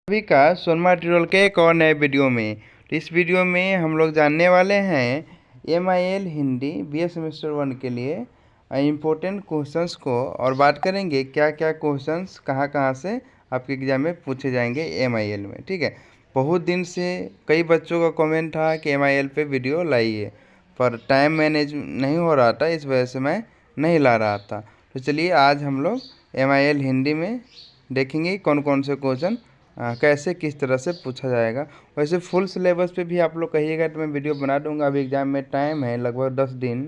सभी का सोनमा ट्यूटोरियल के एक और नए वीडियो में। तो इस वीडियो में हम लोग जानने वाले हैं MIL हिंदी BA सेमेस्टर 1 के लिए इम्पोर्टेंट क्वेश्चंस को, और बात करेंगे क्या क्या क्वेश्चंस कहाँ कहाँ से आपके एग्जाम में पूछे जाएंगे MIL में। ठीक है, बहुत दिन से कई बच्चों का कमेंट था कि MIL पे वीडियो लाइए, पर टाइम मैनेज नहीं हो रहा था, इस वजह से मैं नहीं ला रहा था। तो चलिए आज हम लोग MIL हिंदी में देखेंगे कौन कौन से क्वेश्चन कैसे किस तरह से पूछा जाएगा। वैसे फुल सिलेबस पे भी आप लोग कहिएगा तो मैं वीडियो बना दूंगा। अभी एग्ज़ाम में टाइम है लगभग 10 दिन,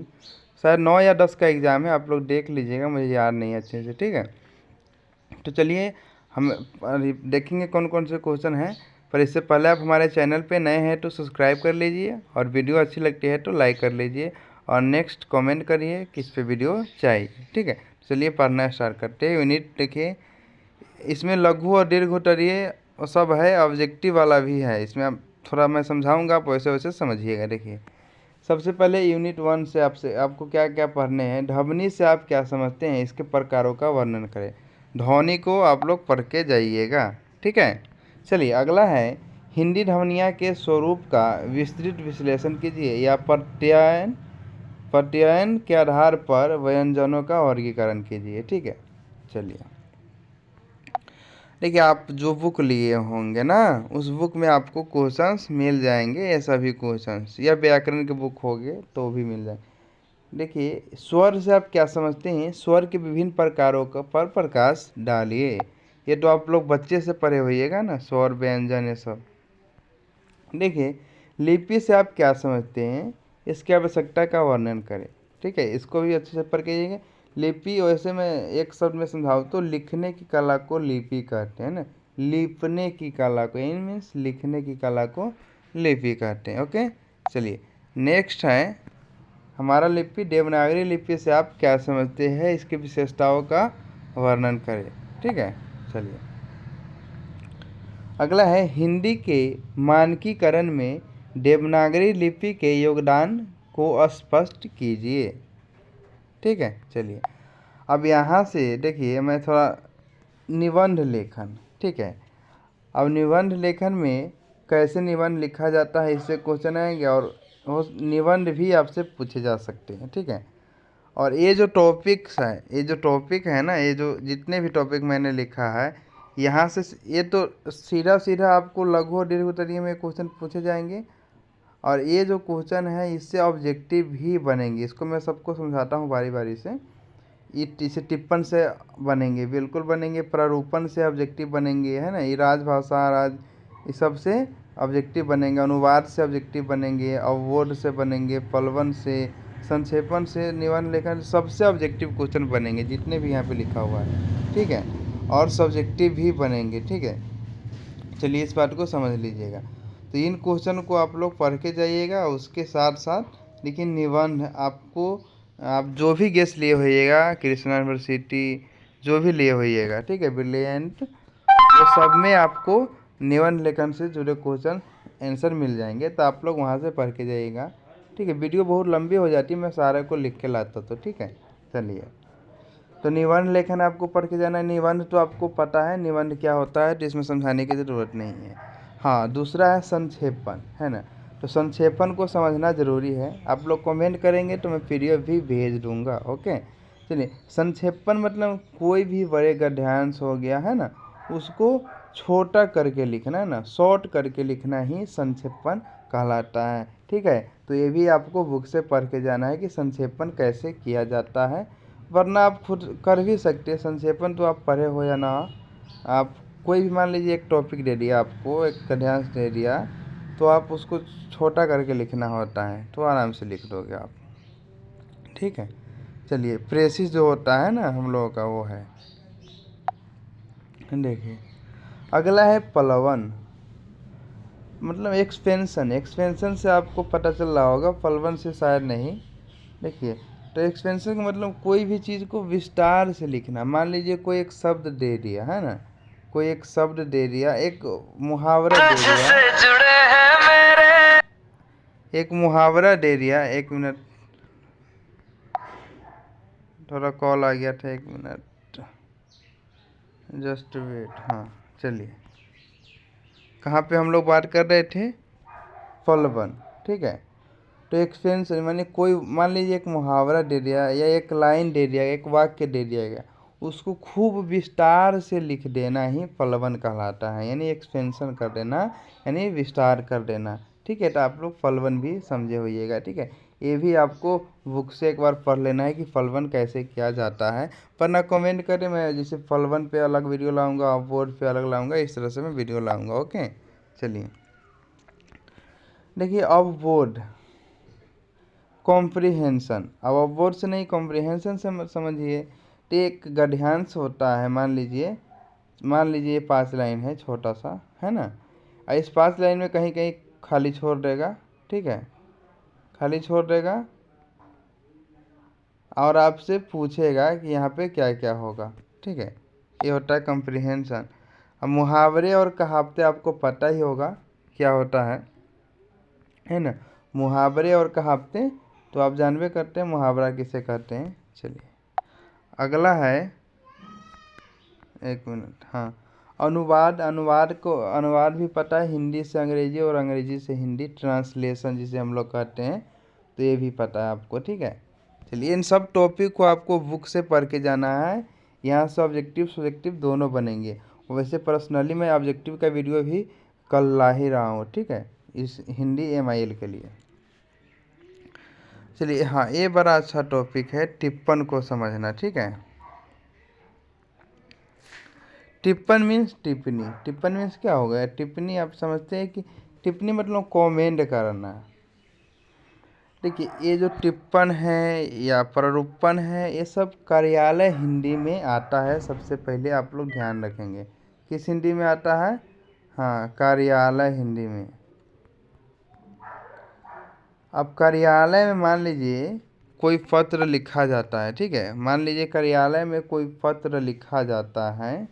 शायद 9 या 10 का एग्ज़ाम है, आप लोग देख लीजिएगा, मुझे याद नहीं अच्छे से। ठीक है, तो चलिए हम देखेंगे कौन कौन से क्वेश्चन हैं। पर इससे पहले आप हमारे चैनल पे नए हैं तो सब्सक्राइब कर लीजिए, और वीडियो अच्छी लगती है तो लाइक कर लीजिए, और नेक्स्ट कमेंट करिए किस पे वीडियो चाहिए। ठीक है, चलिए पढ़ना स्टार्ट करते हैं। यूनिट देखिए, इसमें लघु और दीर्घ उत्तरीय और सब है, ऑब्जेक्टिव वाला भी है। इसमें आप थोड़ा मैं समझाऊंगा, आप वैसे वैसे समझिएगा। देखिए, सबसे पहले यूनिट 1 से आपको क्या क्या पढ़ने हैं। ध्वनि से आप क्या समझते हैं, इसके प्रकारों का वर्णन करें। ध्वनि को आप लोग पढ़ के जाइएगा। ठीक है, चलिए अगला है हिंदी ध्वनिया के स्वरूप का विस्तृत विश्लेषण कीजिए, या प्रत्ययन के आधार पर व्यंजनों का वर्गीकरण कीजिए। ठीक है, चलिए देखिए, आप जो बुक लिए होंगे ना, उस बुक में आपको क्वेश्चंस मिल जाएंगे, ये सभी क्वेश्चंस, या व्याकरण के बुक होंगे तो भी मिल जाएंगे। देखिए, स्वर से आप क्या समझते हैं, स्वर के विभिन्न प्रकारों का पर प्रकाश डालिए। ये तो आप लोग बच्चे से पढ़े होइएगा ना, स्वर व्यंजन ये सब। देखिए, लिपि से आप क्या समझते हैं, इसकी आवश्यकता का वर्णन करें। ठीक है, इसको भी अच्छे से पढ़ के जाइएगा। लिपि, वैसे मैं एक शब्द में समझाऊँ तो लिखने की कला को लिपि कहते हैं ना, लिपने की कला को, इन मीन्स लिखने की कला को लिपि कहते हैं। ओके, चलिए नेक्स्ट है हमारा लिपि। देवनागरी लिपि से आप क्या समझते हैं, इसकी विशेषताओं का वर्णन करें। ठीक है, चलिए अगला है हिंदी के मानकीकरण में देवनागरी लिपि के योगदान को स्पष्ट कीजिए। ठीक है, चलिए अब यहाँ से देखिए, मैं थोड़ा निबंध लेखन। ठीक है, अब निबंध लेखन में कैसे निबंध लिखा जाता है, इससे क्वेश्चन आएंगे, और निबंध भी आपसे पूछे जा सकते हैं। ठीक है, और ये जो टॉपिक्स है, ये जो टॉपिक है ना, ये जो जितने भी टॉपिक मैंने लिखा है, यहाँ से ये तो सीधा सीधा आपको लघु और दीर्घ उत्तरीय में क्वेश्चन पूछे जाएंगे, और ये जो क्वेश्चन है इससे ऑब्जेक्टिव भी बनेंगे। इसको मैं सबको समझाता हूँ बारी बारी से। इसे टिप्पण से बनेंगे, बिल्कुल बनेंगे, प्रारूपण से ऑब्जेक्टिव बनेंगे, है ना, ये राजभाषा राज, ये सब से ऑब्जेक्टिव बनेंगे, अनुवाद से ऑब्जेक्टिव बनेंगे, अवरोध से बनेंगे, पलवन से, संक्षेपण से, निबंध लेखन, सबसे ऑब्जेक्टिव क्वेश्चन बनेंगे जितने भी यहाँ पे लिखा हुआ है। ठीक है, और सब्जेक्टिव भी बनेंगे। ठीक है, चलिए इस बात को समझ लीजिएगा। तो इन क्वेश्चन को आप लोग पढ़ के जाइएगा, उसके साथ साथ लेकिन निबंध आपको, आप जो भी गेस लिए होइएगा, कृष्णा यूनिवर्सिटी जो भी लिए होइएगा, ठीक है, ब्रिलियंट, वो सब में आपको निबंध लेखन से जुड़े क्वेश्चन आंसर मिल जाएंगे, तो आप लोग वहाँ से पढ़ के जाइएगा। ठीक है, वीडियो बहुत लंबी हो जाती है, मैं सारे को लिख के लाता तो। ठीक है, चलिए तो निबंध लेखन आपको पढ़ के जाना है। निबंध तो आपको पता है निबंध क्या होता है, तो इसमें समझाने की ज़रूरत नहीं है। हाँ, दूसरा है संक्षेपण, है ना, तो संक्षेपण को समझना ज़रूरी है। आप लोग कमेंट करेंगे तो मैं पीडीएफ भी भेज दूंगा। ओके, चलिए संक्षेपण मतलब कोई भी बड़े गद्यांश हो गया, है ना, उसको छोटा करके लिखना, है ना, शॉर्ट करके लिखना ही संक्षेपण कहलाता है। ठीक है, तो ये भी आपको बुक से पढ़ के जाना है कि संक्षेपण कैसे किया जाता है, वरना आप खुद कर भी सकते हैं संक्षेपण, तो आप पढ़े हो या ना। आप कोई भी मान लीजिए एक टॉपिक दे दिया आपको, एक गद्यांश दे दिया, तो आप उसको छोटा करके लिखना होता है, तो आराम से लिख दोगे आप। ठीक है, चलिए प्रेसिस जो होता है ना हम लोगों का, वो है। देखिए अगला है पलवन, मतलब एक्सपेंशन। एक्सपेंशन से आपको पता चल रहा होगा, पलवन से शायद नहीं। देखिए, तो एक्सपेंशन का मतलब कोई भी चीज़ को विस्तार से लिखना। मान लीजिए कोई एक शब्द दे दिया, है ना, कोई एक शब्द दे दिया, एक मुहावरा दे दिया, एक मुहावरा दे दिया। एक मिनट, थोड़ा कॉल आ गया था, एक मिनट जस्ट वेट। हाँ, चलिए कहाँ पे हम लोग बात कर रहे थे, फलवन, ठीक है। तो एक्सपेंशन माने कोई, मान लीजिए एक मुहावरा दे दिया या एक लाइन दे दिया, एक वाक्य दे दिया गया, उसको खूब विस्तार से लिख देना ही फलवन कहलाता है, यानी एक्सपेंशन कर देना, यानी विस्तार कर देना, ठीक है। तो आप लोग फलवन भी समझे होइएगा, ठीक है। ये भी आपको बुक से एक बार पढ़ लेना है कि फलवन कैसे किया जाता है। पर ना कमेंट करें, मैं जैसे फलवन पे अलग वीडियो लाऊंगा, अपवर्ड पे अलग लाऊंगा, इस तरह से मैं वीडियो लाऊंगा, ओके। चलिए देखिए, अपवर्ड कॉम्प्रिहेंशन, अब अपवर्ड से नहीं कॉम्प्रिहेंशन से समझिए। तो एक गद्यांश होता है, मान लीजिए ये 5 लाइन है, छोटा सा है ना, और इस 5 लाइन में कहीं कहीं खाली छोड़ देगा, ठीक है, खाली छोड़ देगा, और आपसे पूछेगा कि यहाँ पे क्या क्या होगा, ठीक है। ये होता है कॉम्प्रिहेंशन। अब मुहावरे और कहावतें आपको पता ही होगा क्या होता है ना। मुहावरे और कहावतें तो आप जानबे करते हैं मुहावरा किसे कहते हैं। चलिए अगला है, एक मिनट, हाँ, अनुवाद। अनुवाद भी पता है, हिंदी से अंग्रेजी और अंग्रेजी से हिंदी, ट्रांसलेशन जिसे हम लोग कहते हैं, तो ये भी पता है आपको, ठीक है। चलिए इन सब टॉपिक को आपको बुक से पढ़ के जाना है। यहाँ से ऑब्जेक्टिव सब्जेक्टिव दोनों बनेंगे। वैसे पर्सनली मैं ऑब्जेक्टिव का वीडियो भी कल ला ही रहा हूँ, ठीक है, इस हिंदी MIL के लिए। चलिए हाँ, ये बड़ा अच्छा टॉपिक है, टिप्पण को समझना, ठीक है। टिप्पण मीन्स टिप्पणी। टिप्पण मीन्स क्या हो गया, टिप्पणी आप समझते हैं कि टिप्पणी मतलब कमेंट करना। देखिए ये जो टिप्पण है या प्रारूपण है, ये सब कार्यालय हिंदी में आता है। सबसे पहले आप लोग ध्यान रखेंगे, किस हिंदी में आता है, हाँ, कार्यालय हिंदी में। अब कार्यालय में मान लीजिए कोई पत्र लिखा जाता है, ठीक है, मान लीजिए कार्यालय में कोई पत्र लिखा जाता है,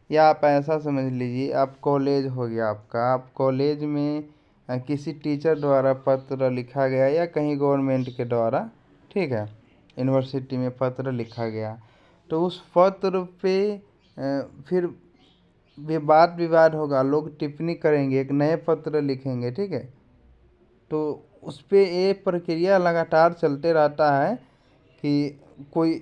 या आप ऐसा समझ लीजिए, आप कॉलेज हो गया आपका, आप कॉलेज में किसी टीचर द्वारा पत्र लिखा गया या कहीं गवर्नमेंट के द्वारा, ठीक है, यूनिवर्सिटी में पत्र लिखा गया, तो उस पत्र पे फिर विवाद होगा, लोग टिप्पणी करेंगे, एक नए पत्र लिखेंगे, ठीक है। तो उस पर ये प्रक्रिया लगातार चलते रहता है कि कोई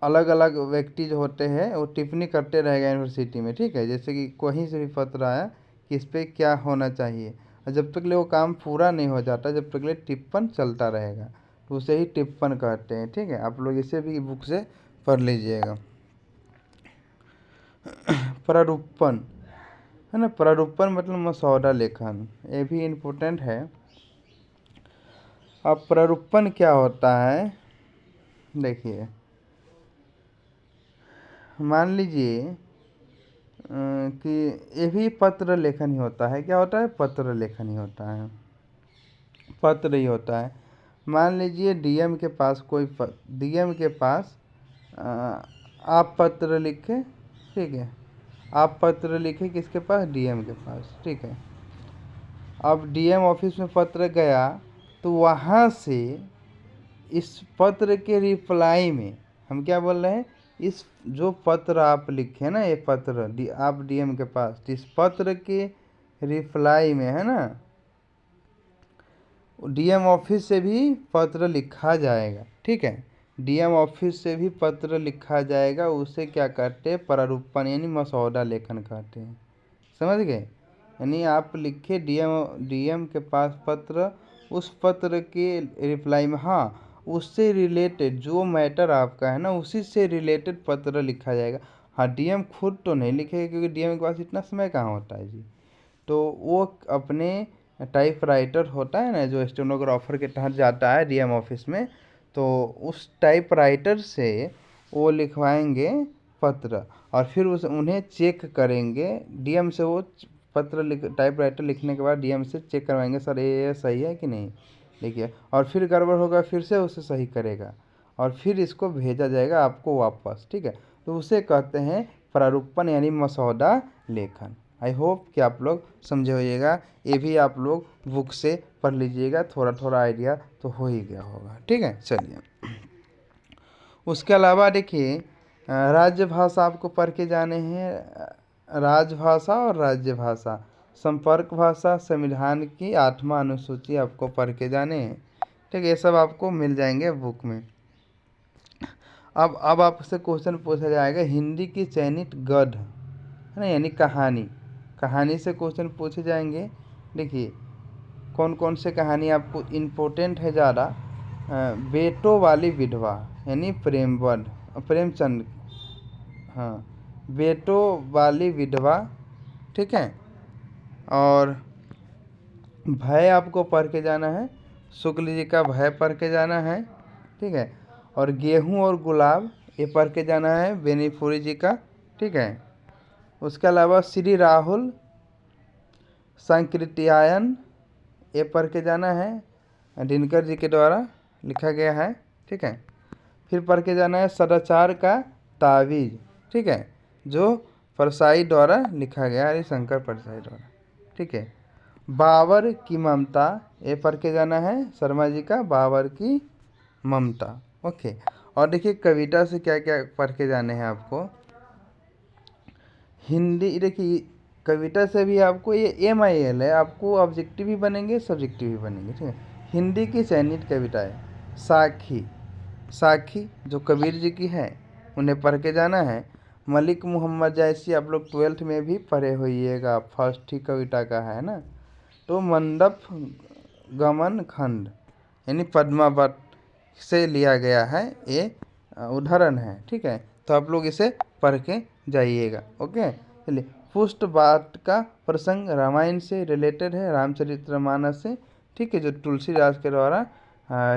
अलग अलग व्यक्ति जो होते हैं वो टिप्पणी करते रहेगा यूनिवर्सिटी में, ठीक है। जैसे कि कहीं से भी पत्र आया कि इस पर क्या होना चाहिए, और जब तक ले वो काम पूरा नहीं हो जाता, जब तक ले टिप्पण चलता रहेगा, तो उसे ही टिप्पण कहते हैं, ठीक है। आप लोग इसे भी बुक से पढ़ लीजिएगा। प्रारूपण है ना, प्रारूपण मतलब मसौदा लेखन, ये भी इम्पोर्टेंट है। अब प्रारूपण क्या होता है, देखिए मान लीजिए कि ये भी पत्र लेखन ही होता है। क्या होता है, पत्र लेखन ही होता है, पत्र ही होता है। मान लीजिए DM के पास DM के पास आप पत्र लिखे, ठीक है, आप पत्र लिखे किसके पास, DM के पास, ठीक है। अब DM ऑफिस में पत्र गया, तो वहाँ से इस पत्र के रिप्लाई में हम क्या बोल रहे हैं, इस जो पत्र आप लिखे ना, ये पत्र आप DM के पास, इस पत्र के रिप्लाई में है ना, DM ऑफिस से भी पत्र लिखा जाएगा, ठीक है। DM ऑफिस से भी पत्र लिखा जाएगा, उसे क्या कहते हैं, प्रारूपण यानी मसौदा लेखन कहते हैं, समझ गए। यानी आप लिखे DM के पास पत्र, उस पत्र के रिप्लाई में, हाँ, उससे रिलेटेड जो मैटर आपका है ना, उसी से रिलेटेड पत्र लिखा जाएगा। हाँ, DM खुद तो नहीं लिखेगा, क्योंकि DM के पास इतना समय कहाँ होता है जी। तो वो अपने टाइपराइटर होता है ना, जो स्टेनोग्राफर के तहत जाता है DM ऑफिस में, तो उस टाइपराइटर से वो लिखवाएंगे पत्र, और फिर उन्हें चेक करेंगे DM से। वो पत्र टाइपराइटर लिखने के बाद DM से चेक करवाएंगे, सर ये सही है कि नहीं, देखिए, और फिर गड़बड़ होगा फिर से उसे सही करेगा, और फिर इसको भेजा जाएगा आपको वापस, ठीक है। तो उसे कहते हैं प्रारूपण यानी मसौदा लेखन। आई होप कि आप लोग समझे होइएगा, ये भी आप लोग बुक से पढ़ लीजिएगा, थोड़ा थोड़ा आइडिया तो हो ही गया होगा, ठीक है। चलिए उसके अलावा देखिए, राजभाषा आपको पढ़ के जाने हैं, राजभाषा और राज्य भाषा। संपर्क भाषा, संविधान की 8वां अनुसूची आपको पढ़ के जाने हैं। ठीक है, ये सब आपको मिल जाएंगे बुक में। अब आपसे क्वेश्चन पूछा जाएगा हिंदी की चयनित गद्य, है ना, यानी कहानी। कहानी से क्वेश्चन पूछे जाएंगे। देखिए कौन कौन से कहानी आपको इम्पोर्टेंट है ज़्यादा। बेटों वाली विधवा यानी प्रेमचंद, हाँ, बेटों वाली विधवा। ठीक है, और भय आपको पढ़ के जाना है, शुक्ल जी का भय पढ़ के जाना है। ठीक है, और गेहूं और गुलाब ये पढ़ के जाना है बेनीफुरी जी का। ठीक है, उसके अलावा श्री राहुल संकृत्यायन ये पढ़ के जाना है, दिनकर जी के द्वारा लिखा गया है। ठीक है, फिर पढ़ के जाना है सदाचार का तावीज। ठीक है, जो परसाई द्वारा लिखा गया, हरिशंकर परसाई द्वारा। ठीक है, बाबर की ममता ये पढ़ के जाना है शर्मा जी का बाबर की ममता। ओके, और देखिए कविता से क्या क्या पढ़ के जाने हैं आपको। हिंदी, देखिए कविता से भी आपको ये MIL है, आपको ऑब्जेक्टिव भी बनेंगे सब्जेक्टिव भी बनेंगे। ठीक है, हिंदी की चयनित कविताएं, साखी, साखी जो कबीर जी की है उन्हें पढ़ के जाना है। मलिक मोहम्मद जैसी आप लोग 12th में भी पढ़े होइएगा, फर्स्ट ही कविता का है ना। तो मंडप गमन खंड यानी पद्मावत से लिया गया है, ये उदाहरण है। ठीक है, तो आप लोग इसे पढ़ के जाइएगा। ओके, चलिए पुष्ट पाठ का प्रसंग रामायण से रिलेटेड है, रामचरितमानस से। ठीक है, जो तुलसीदास के द्वारा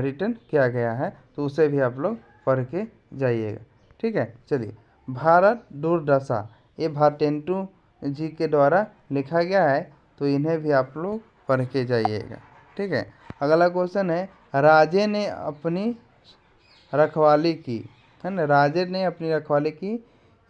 रिटन किया गया है, तो उसे भी आप लोग पढ़ के जाइएगा। ठीक है, चलिए भारत दुर्दशा ये भारतेंदु जी के द्वारा लिखा गया है, तो इन्हें भी आप लोग पढ़ के जाइएगा। ठीक है, अगला क्वेश्चन है राजे ने अपनी रखवाली की, है ना, राजे ने अपनी रखवाली की,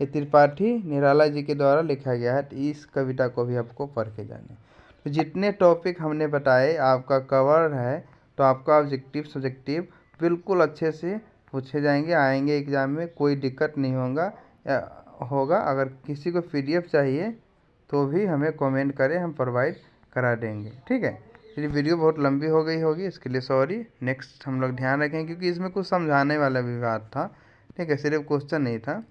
ये त्रिपाठी निराला जी के द्वारा लिखा गया है। तो इस कविता को भी आपको पढ़ के जाना है। तो जितने टॉपिक हमने बताए आपका कवर है, तो आपका ऑब्जेक्टिव सब्जेक्टिव बिल्कुल अच्छे से पूछे जाएंगे, आएंगे एग्ज़ाम में, कोई दिक्कत नहीं होगा। अगर किसी को PDF चाहिए तो भी हमें कमेंट करें, हम प्रोवाइड करा देंगे। ठीक है, ये वीडियो बहुत लंबी हो गई होगी, इसके लिए सॉरी। नेक्स्ट हम लोग ध्यान रखें, क्योंकि इसमें कुछ समझाने वाला भी बात था। ठीक है, सिर्फ क्वेश्चन नहीं था,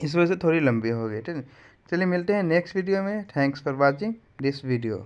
इस वजह से थोड़ी लंबी हो गई। ठीक है, चलिए मिलते हैं नेक्स्ट वीडियो में। Thanks for watching this video.